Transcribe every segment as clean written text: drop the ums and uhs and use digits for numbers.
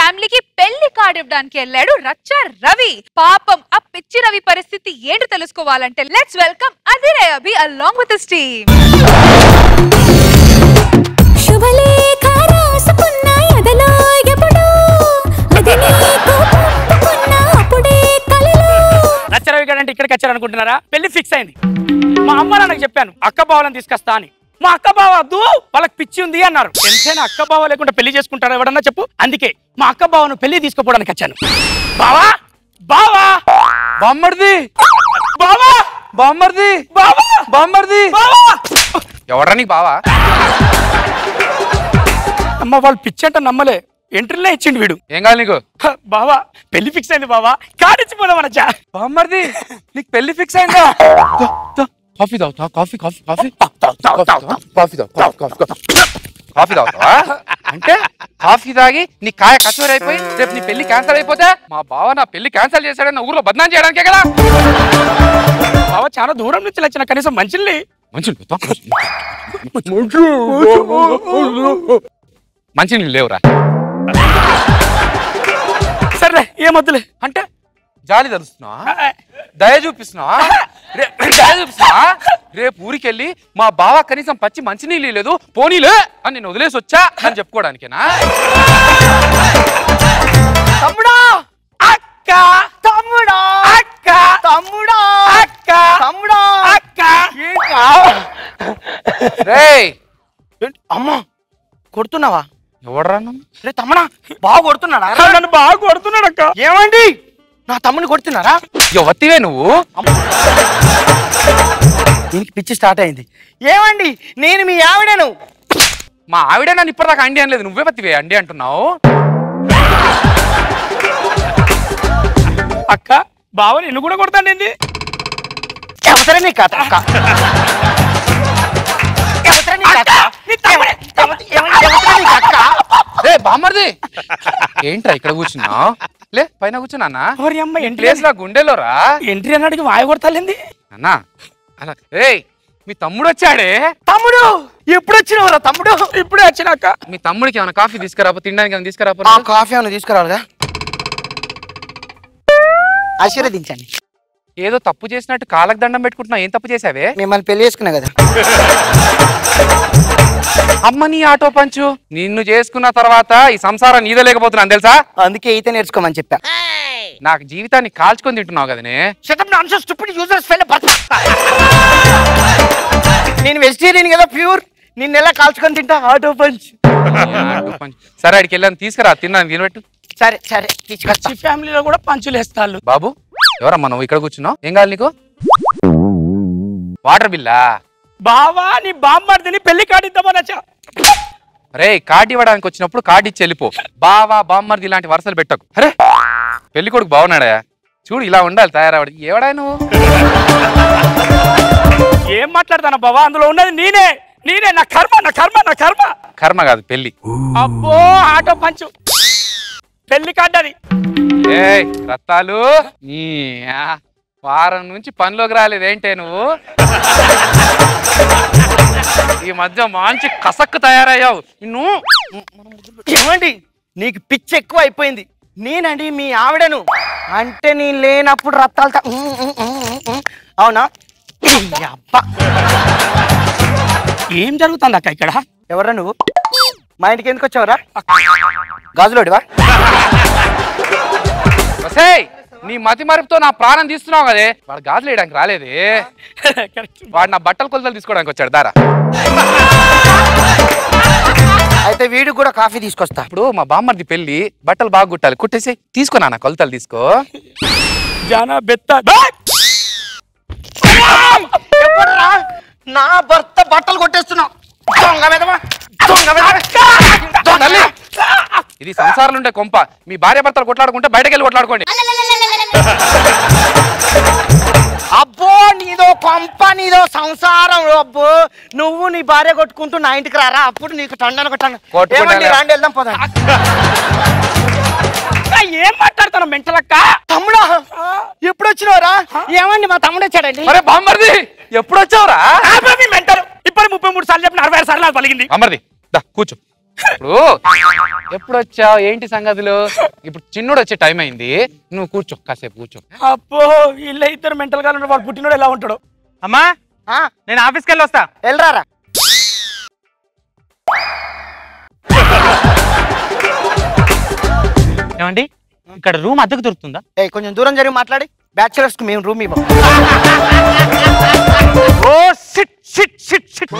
ఫ్యామిలీకి పెళ్లి కార్డు ఇవ్వడానికి వెళ్ళాడు రచ్చ రవి. పాపం ఆ పిచ్చి రవి పరిస్థితి ఏంటో తెలుసుకోవాలంటే let's welcome Adhire Abhi along with his team. Racha Ravi గారు అంటే ఇక్కడికి వచ్చారనుకుంటున్నారా? పెళ్లి ఫిక్స్ అయింది. మా అమ్మ నాన్నకి చెప్పాను అక్క బావలను తీసుకొస్తా అని. మా అక్క బావ వద్దు వాళ్ళకి పిచ్చి ఉంది అన్నారు. ఎంతైనా అక్క బావ లేకుండా పెళ్లి చేసుకుంటారా ఎవడన్నా చెప్పు. అందుకే మా అక్క బావను పెళ్లి తీసుకోపోవడానికి వచ్చాను. బావా బావా బామ్మర్ది బావా బామ్మర్ది బావా బామ్మర్ది బావా. ఎవడరా నీకు బావా? అమ్మ వాళ్ళు పిచ్చి అంటే నమ్మలే. ఎంట్రీలే ఇచ్చిండు వీడు. ఏం కావాలి నీకు? బావా పెళ్లి ఫిక్స్ అయింది బావా, కాడిచ్చిపోదాం అనొచ్చా? బామ్మర్ది నీకు పెళ్లి ఫిక్స్ అయిందా? కాఫీ తాగుతా? Coffee coffee coffee coffee coffee తాగుతావా? అంటే కాఫీ తాగి నీ కాయ కచోరీ అయిపోయి రేపు నీ పెళ్లి క్యాన్సల్ అయిపోతే మా బావ నా పెళ్లి క్యాన్సల్ చేశాడని ఊర్లో బదనాం చేయడానికే కదా. బావా చాలా దూరం నుంచి వచ్చిన కనీసం మంచిల్ని మంచి నీళ్ళు లేవురా. సరే ఏమొద్దులే. అంటే జాలి తలుస్తున్నావా? దయ చూపిస్తున్నావా? దయ చూపిస్తున్నావా? రేపు ఊరికెళ్ళి మా బావ కనీసం పచ్చి మంచినీళ్ళు లేదు పోనీలే అని నేను వదిలేసి వచ్చా అని చెప్పుకోవడానికేనా? తమ్ముడా అక్క తమ్ముడా అక్క తమ్ముడా అక్క తమ్ముడా అక్క. రేయ్ అమ్మా కొడుతున్నావా? ఎవడరా? రే తమ్ముడా బాగా కొడుతున్నాడా? నన్ను బాగా కొడుతున్నాడు అక్క. ఏమండి నా తమ్ముని కొడుతున్నారా? ఎవత్తివే నువ్వు? దీనికి పిచ్చి స్టార్ట్ అయింది. ఏమండి నేను మీ ఆవిడను. మా ఆవిడ నన్ను ఇప్పటిదాకా అండి అనలేదు, నువ్వే పత్తివే అండి అంటున్నావు. అక్క బావ నిన్ను కూడా కొడతాండి. ఎవసరే నీ కథ అక్క. బామ్మర్ది ఏంట్రా ఇక్కడ కూర్చున్నావు? లే పైన కూర్చున్నా. ఎంట్రీ గుండెలో రా. ఎంట్రీ అన్నాడికి వాయ కొడతాలేంది అన్నా. అలా ఏయ్ మీ తమ్ముడు వచ్చాడే. తమ్ముడు ఎప్పుడు వచ్చినవరా? తమ్ముడు ఇప్పుడే వచ్చినాక. మీ తమ్ముడికి ఏమైనా కాఫీ తీసుకురాపో, తినడానికి ఏమైనా తీసుకురాపో. కాఫీ ఏమైనా తీసుకురావాలిగా. ఆశీర్వదించండి. ఏదో తప్పు చేసినట్టు కాళ్ళకు దండం పెట్టుకుంటున్నావు. ఏం తప్పు చేసావే? మిమ్మల్ని పెళ్లి చేసుకున్నా కదా. అమ్మ నీ ఆటో పంచు. నిన్ను చేసుకున్న తర్వాత ఈ సంసారం నీదే లేకపోతున్నాను తెలుసా? అందుకే ఈత నేర్చుకోమని చెప్పా. నాకు జీవితాన్ని కాల్చుకొని తింటున్నావు కదనే. నేను వెజిటేరియన్ కదా ప్యూర్. నిన్ను ఎలా కాల్చుకొని తింటా? Auto punch. సరే అడికి వెళ్ళాను తీసుకురా, తిన్నాను తినబెట్టు. సరే సరే తీసుకొచ్చి. ఫ్యామిలీలో కూడా పంచులు వేస్తాను. బాబు ఎవరమ్మా నువ్వు ఇక్కడ కూర్చున్నావు? ఏం కావాలి నీకు? వాటర్ బిల్లా? బావా నీ బామ్మర్దిని పెళ్లి కార్డు ఇద్దామనొచ్చా. రే కార్డు ఇవ్వడానికి వచ్చినప్పుడు కార్డు ఇచ్చి వెళ్ళిపో. బావా బామ్మర్ది ఇలాంటి వరుసలు పెట్టకు. అరే పెళ్లి కొడుకు బాగున్నాడా? చూడు ఇలా ఉండాలి తయారవడి. ఏవడా నువ్వు? ఏం మాట్లాడతాను బావా? అందులో ఉన్నది నేనే. నేనే. నా కర్మ నా కర్మ నా కర్మ. కర్మ కాదు పెళ్లి. అబ్బో ఆటో పంచు పెళ్లి కార్డు అది. ఏ రత్తాలు నీ వారం నుంచి పనిలోకి రాలేదేంటే నువ్వు? ఈ మధ్య మంచి కసక్కు తయారయ్యావు. నువ్వు ఏమండి నీకు పిచ్చి ఎక్కువ అయిపోయింది. నేనండి మీ ఆవిడను. అంటే నేను లేనప్పుడు రత్తాలతో అవునా? ఏం జరుగుతుంది అక్క ఇక్కడ? ఎవరా నువ్వు? మా ఇంటికి ఎందుకు వచ్చావరా? గాజులోడివా? నీ మతి మరుపుతో నా ప్రాణం తీస్తున్నావు కదే. వాడు గాజులు వేయడానికి రాలేదే. వాడు నా బట్టలు కొలతలు తీసుకోవడానికి వచ్చాడు. దారా అయితే వీడు కూడా కాఫీ తీసుకొస్తా. ఇప్పుడు మా బామ్మర్ది పెళ్లి, బట్టలు బాగా కుట్టాలి. కుట్టేసి తీసుకో నాన్న కొలతలు తీసుకో. జానా బెత్త నా భర్త బట్టలు కొట్టేస్తున్నావు. ఇది సంసారాలు ఉండే కొంప. మీ భార్య భర్తలు కొట్లాడుకుంటే బయటకు వెళ్ళి కొట్లాడుకోండి. అబ్బో నీదో కొంప నీదో సంసారం. అబ్బో నువ్వు నీ భార్య కొట్టుకుంటూ నా ఇంటికి రారా, అప్పుడు నీకు తండను కొట్టాను. రాండి వెళ్దాం పోదా. ఏం మాట్లాడతాను మెంటలక్క? తమ్ముడా ఎప్పుడు వచ్చినవరా? ఏమండి మా తమ్ముడు వచ్చాడండి. అరే బామ్మర్ది ఎప్పుడు వచ్చావురా? మెంటలు ఇప్పుడు 33 సార్లు చెప్పిన 66 సార్లు పలిగింది. బామ్మర్ది దా కూర్చో. ఇప్పుడు ఎప్పుడు వచ్చావు, ఏంటి సంగతులు? ఇప్పుడు చిన్నోడు వచ్చే టైం అయింది, నువ్వు కూర్చో, కాసేపు కూర్చో. అబ్బో వీళ్ళ ఇద్దరు మెంటల్ గా వాడు పుట్టినోడు ఎలా ఉంటాడు? అమ్మా నేను ఆఫీస్కి వెళ్ళి వస్తా. వెళ్ళరారా. ఏమండి ఇక్కడ రూమ్ అద్దెకు దొరుకుతుందా? కొంచెం దూరం జరిగి మాట్లాడి, బ్యాచులర్స్ కి మేము రూమ్ ఇవ్వం. Oh shit shit shit shit,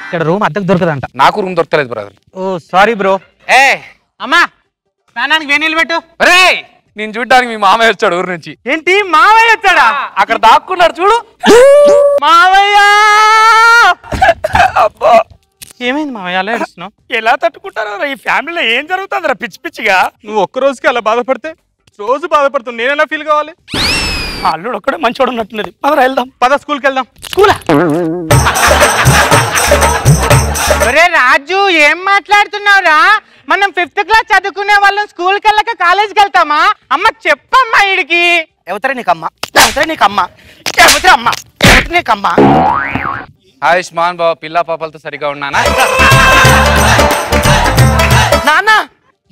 ఇక్కడ రూమ్ అద్దెకు దొరకదంట. నాకు రూమ్ దొరకలేదు బ్రదర్. ఓ సారీ బ్రో. అమ్మా స్నానానికి వేడి నీళ్ళు పెట్టు. రేయ్ నేను చూడ్డానికి మీ మామయ్య వచ్చాడు ఊరు నుంచి. ఏంటి మావయ్య వచ్చాడా? అక్కడ దాక్కున్నాడు చూడు. మావయ్య అబ్బా ఏమైంది మావయ్య అలా ఏడుస్తున్నావు? ఎలా తట్టుకుంటారా ఈ ఫ్యామిలీలో? ఏం జరుగుతుందిరా పిచ్చి పిచ్చిగా? నువ్వు ఒక్క రోజుకి అలా బాధపడితే రోజు బాధపడుతుంది, నేనెలా ఫీల్ కావాలి? అల్లుడు ఒక్కడే మంచోడు ఉన్నట్టున్నది. పదరా వెళ్దాం. పద స్కూల్కి వెళ్దాం. స్కూలా? ఒరే రాజు ఏం మాట్లాడుతున్నావురా? మనం 5th క్లాస్ చదువుకునే వాళ్ళం స్కూల్కి వెళ్ళక కాలేజ్కి వెళ్తామా? అమ్మ చెప్పమ్మా వీడికి. ఎవతరే నీకమ్మా, ఎవతరే నీకమ్మా, ఎవతరే అమ్మా, ఎవతరే నీకమ్మా. ఆయుష్మాన్ బాబు పిల్ల పాపలతో సరిగా ఉన్నానా? నాన్న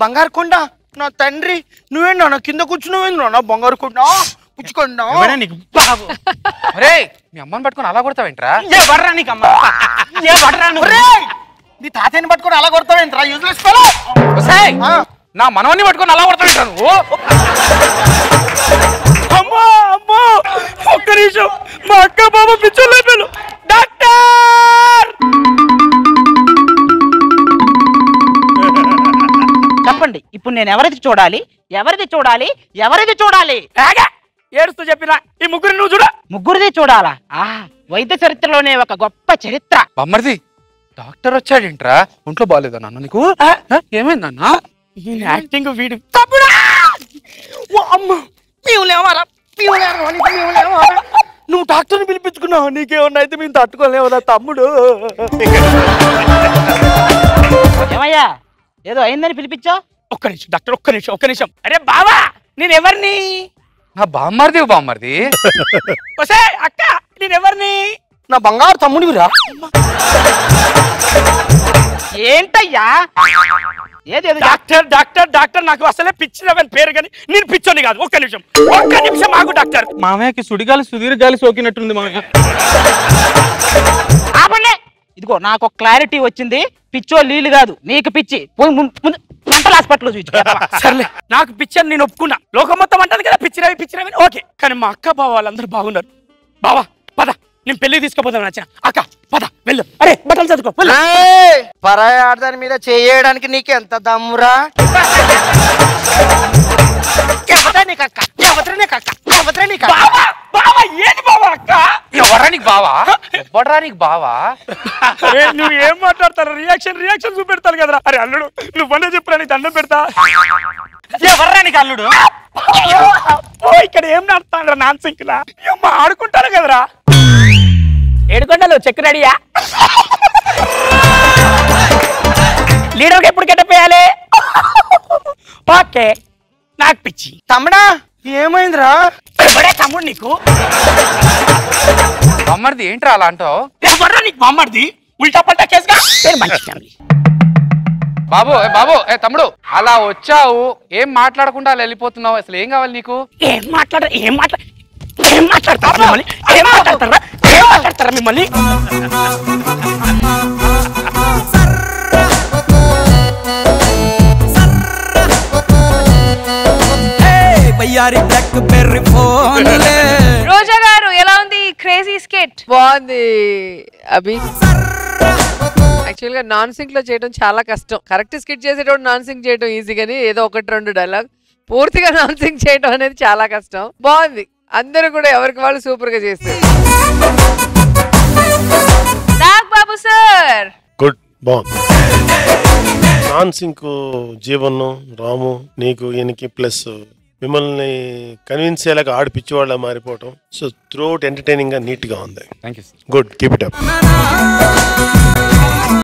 బంగారు కొండ, నా తండ్రి నువ్వేంటి నాన్న కింద కూర్చున్నావేంది నాన్న? బంగారు కొండ పుచ్చుకొండా. రేయ్ మీ అమ్మని పట్టుకొని అలా కొడతావేంట్రా? ఎవర్రా నీకమ్మా? ఎవర్రా నువ్వు? నీ తాతయ్యని పట్టుకొని అలా కొడతావేంట్రా? Useless fellow. నా మనవన్ని పట్టుకొని అలా కొడతావేంట్రా నువ్వు? అమ్మా అమ్మా ఒక్క నిమిషం, మా అక్క బాబు పిచ్చోళ్ళు అయిపోయారు. డాక్టర్ చెప్పండి, ఇప్పుడు నేను ఎవరిది చూడాలి, ఎవరిది చూడాలి, ఎవరిది చూడాలి? ఏడుస్తూ చెప్పినా ఈ ముగ్గురు నువ్వు చూడ. ముగ్గురిది చూడాలా? వైద్య చరిత్రలోనే ఒక గొప్ప చరిత్ర. బమ్మర్ది డాక్టర్ వచ్చాడేంట్రా? ఒంట్లో బాగాలేదా నాన్న నీకు? ఏమైందన్నా? ఈయన యాక్టింగ్ వీడు. నువ్వు డాక్టర్ని పిలిపించుకున్నావు, నీకేమన్నా అయితే మేము తట్టుకోలేవురా తమ్ముడు. ఏమయ్యా ఏదో అయిందని పిలిపించా? ఒక్క నిమిషం డాక్టర్, ఒక్క నిమిషం ఒక్క నిమిషం. అరే బావా నేను ఎవరిని? నా బామ్మర్ది బామ్మర్ది. అక్క నేను ఎవరిని? నా బంగారు తమ్ముడివిరా. ఏంటయ్యా? ఏదేదో డాక్టర్ డాక్టర్ డాక్టర్ నాకు అసలే పిచ్చినవని పేరు కానీ నేను పిచ్చోని కాదు. ఒక్క నిమిషం ఒక్క నిమిషం ఆగు డాక్టర్. మామయ్యకి సుడిగాలి సుదీర్ గాలి సోకినట్టుంది మామయ్య. ఆపండి. ఇదిగో నాకు ఒక క్లారిటీ వచ్చింది. పిచ్చో నీళ్ళు కాదు, నీకు పిచ్చి. పోయి ముందు మెంటల్ హాస్పిటల్ చూసి. సర్లే నాకు పిచ్చని నేను ఒప్పుకున్నా. లోకం మొత్తం అంటాను కదా పిచ్చినవి పిచ్చినవి. ఓకే కానీ మా అక్క బావ వాళ్ళందరూ బాగున్నారు. బావా పద, నేను పెళ్లికి తీసుకుపోతాను నచ్చిన. అక్క పద వెళ్ళు. అరే బట్టలు చదువుకో. పరాయి ఆడదాని మీద చేయడానికి నీకు ఎంత దమ్మురా? ఏంటి బావా అక్క? ఎవరా నీకు బావా? ఎవడరా నీకు బావా? నువ్వు ఏం మాట్లాడతారు? రియాక్షన్ చూపెడతాను కదరా. అరే అల్లుడు నువ్వన్నా చెప్పురా, నీ దండం పెడతా. ఎవర్రా నీకు అల్లుడు? ఇక్కడ ఏం నడుస్తాను నాన్ సింక్ లా ఆడుకుంటారు కదరా. ఏడుకొండలు చెక్ రెడీయా? లీడర్కి ఎప్పుడు గెట్టపోయాలి? ఓకే నాకు పిచ్చి. తమ్ముడా ఏమైందిరా? ఎవడే తమ్ముడు నీకు? బామ్మర్ది ఏంట్రా అలా అంటావు? ఎవర్రా నీకు బామ్మర్ది? ఉల్టా పల్టా కేసుగా మంచి ఫ్యామిలీ. బాబు బాబు తమ్ముడు అలా వచ్చావు, ఏం మాట్లాడకుండా అలా వెళ్ళిపోతున్నావు. అసలు ఏం కావాలి నీకు? ఏం మాట్లాడతారా మిమ్మల్ని? ఏం మాట్లాడతారా మిమ్మల్ని? రోజా గారు ఎలా ఉంది క్రేజీ స్కెట్? బాగుంది అభి. యాక్చువల్ గా నాన్ సింక్ లో చేయడం చాలా కష్టం. కరెక్ట్ స్కిట్ చేసేటప్పుడు నాన్ సింక్ చేయడం ఈజీ, కానీ ఏదో 1-2 డైలాగ్ పూర్తిగా నాన్ సింక్ చేయడం అనేది చాలా కష్టం. బాగుంది, అందరూ కూడా ఎవరికి వాళ్ళు సూపర్ గా చేస్తారు. నాగ్ బాబు సార్ గుడ్, బాగుంది. నాన్ సింక్ జీవన్ రాము నీకు ఈయనకి ప్లస్ మిమ్మల్ని కన్విన్స్ అయ్యేలాగా ఆడి పిచ్చివాళ్ళ మారిపోవటం. సో త్రూ అవుట్ ఎంటర్టైనింగ్ గా నీట్ గా ఉంది. Thank you. Good, keep it up.